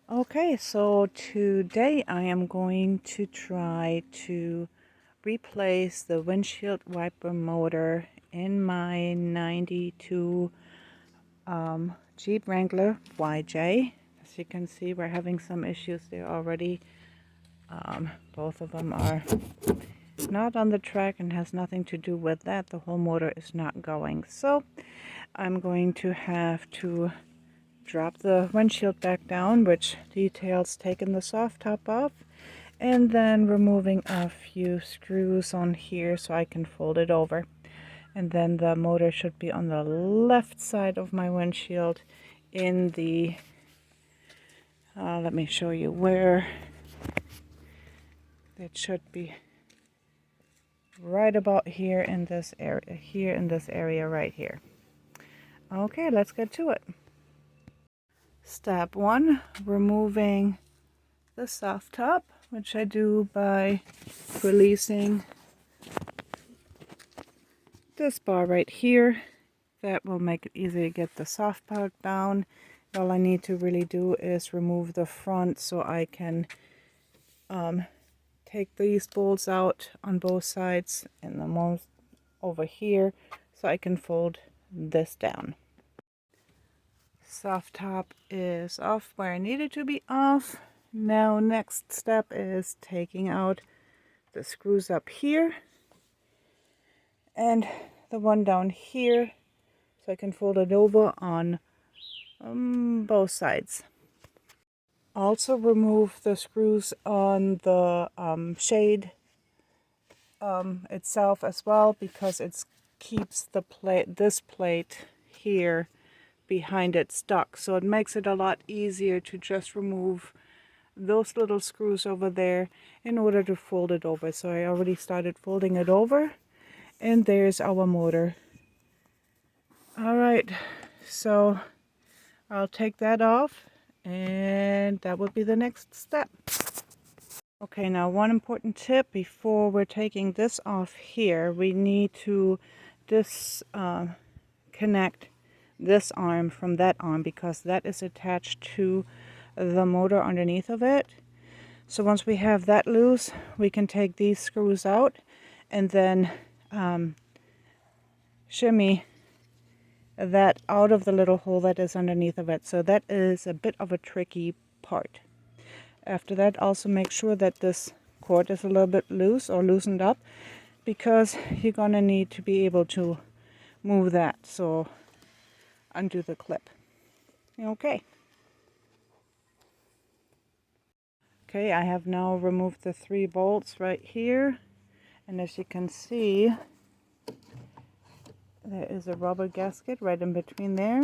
Okay, so today I am going to try to replace the windshield wiper motor in my 92 Jeep Wrangler YJ. As you can see, we're having some issues there already. Both of them are not on the track and has nothing to do with that. The whole motor is not going. So I'm going to have to drop the windshield back down, which details taking the soft top off and then removing a few screws on here so I can fold it over. And then the motor should be on the left side of my windshield in the let me show you where it should be. Right about here in this area right here. Okay, let's get to it. Step 1, removing the soft top, which I do by releasing this bar right here. That will make it easy to get the soft part down. All I need to really do is remove the front so I can take these bolts out on both sides and the most over here so I can fold this down. Soft top is off where I need it to be off. Now next step is taking out the screws up here and the one down here so I can fold it over on both sides. Also remove the screws on the shade itself as well, because it keeps the this plate here behind it stuck, so it makes it a lot easier to just remove those little screws over there in order to fold it over. So I already started folding it over, and there's our motor. Alright, so I'll take that off and that would be the next step. Okay, now one important tip before we're taking this off here, we need to disconnect this arm from that arm because that is attached to the motor underneath of it. So once we have that loose, we can take these screws out and then shimmy that out of the little hole that is underneath of it. So that is a bit of a tricky part. After that, also make sure that this cord is a little bit loose or loosened up, because you're gonna need to be able to move that. So undo the clip. Okay. Okay, I have now removed the 3 bolts right here, and as you can see, there is a rubber gasket right in between there,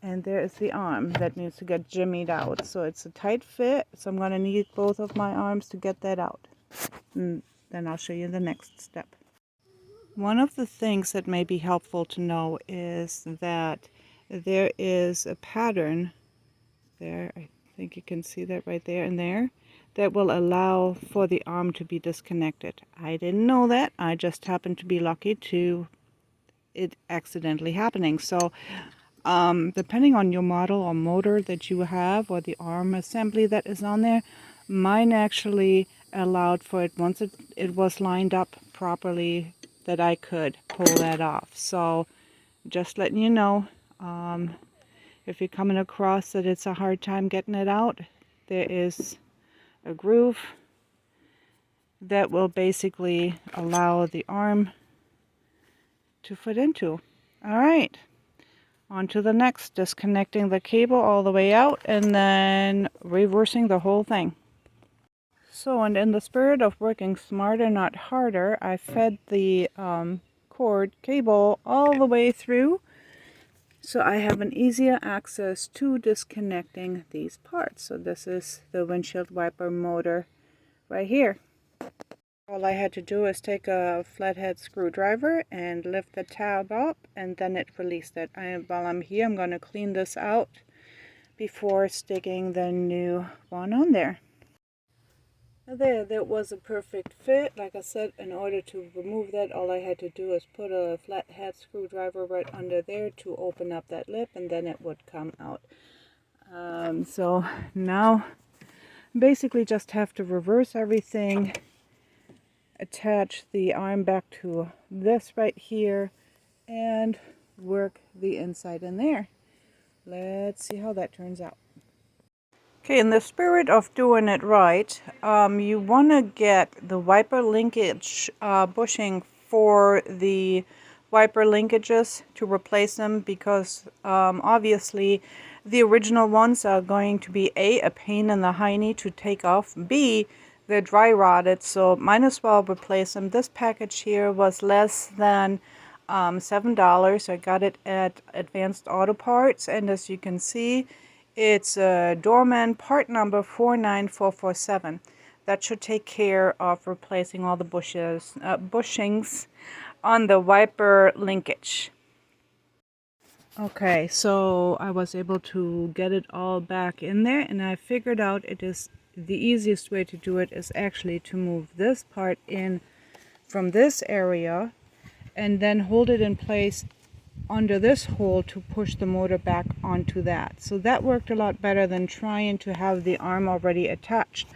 and there is the arm that needs to get jimmied out. So it's a tight fit, so I'm going to need both of my arms to get that out. And then I'll show you the next step. One of the things that may be helpful to know is that there is a pattern there, I think you can see that right there and there, that will allow for the arm to be disconnected. I didn't know that. I just happened to be lucky to it accidentally happening. So depending on your model or motor that you have or the arm assembly that is on there, mine actually allowed for it once it was lined up properly that I could pull that off. So just letting you know, if you're coming across that it's a hard time getting it out, there is a groove that will basically allow the arm to fit into. Alright, on to the next, disconnecting the cable all the way out and then reversing the whole thing. So, and in the spirit of working smarter, not harder, I fed the cord cable all the way through, so I have an easier access to disconnecting these parts. So this is the windshield wiper motor right here. All I had to do is take a flathead screwdriver and lift the tab up, and then it released it. While I'm here, I'm going to clean this out before sticking the new one on there. There was a perfect fit. Like I said, in order to remove that, all I had to do is put a flathead screwdriver right under there to open up that lip, and then it would come out. So now basically just have to reverse everything, attach the arm back to this right here, and work the inside in there. Let's see how that turns out. Okay, in the spirit of doing it right, you want to get the wiper linkage bushing for the wiper linkages to replace them, because obviously the original ones are going to be a pain in the hiney to take off, b, they're dry rotted, so might as well replace them. This package here was less than $7. I got it at Advanced Auto Parts, and as you can see, it's Doorman part number 49447. That should take care of replacing all the bushings on the wiper linkage. Okay, so I was able to get it all back in there, and I figured out it is the easiest way to do it is actually to move this part in from this area and then hold it in place under this hole to push the motor back onto that. So that worked a lot better than trying to have the arm already attached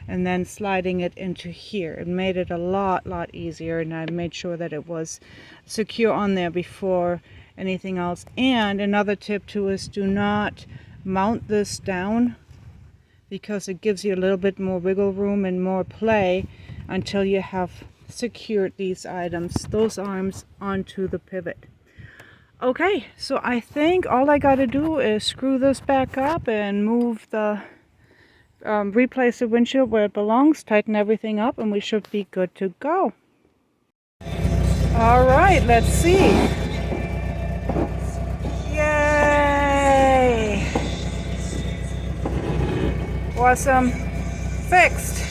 and then sliding it into here. It made it a lot easier, and I made sure that it was secure on there before anything else. And another tip too is do not mount this down, because it gives you a little bit more wiggle room and more play until you have secured these those arms onto the pivot. Okay, so I think all I got to do is screw this back up and move the replace the windshield where it belongs, tighten everything up, and we should be good to go. All right, let's see. Yay! Awesome. Fixed.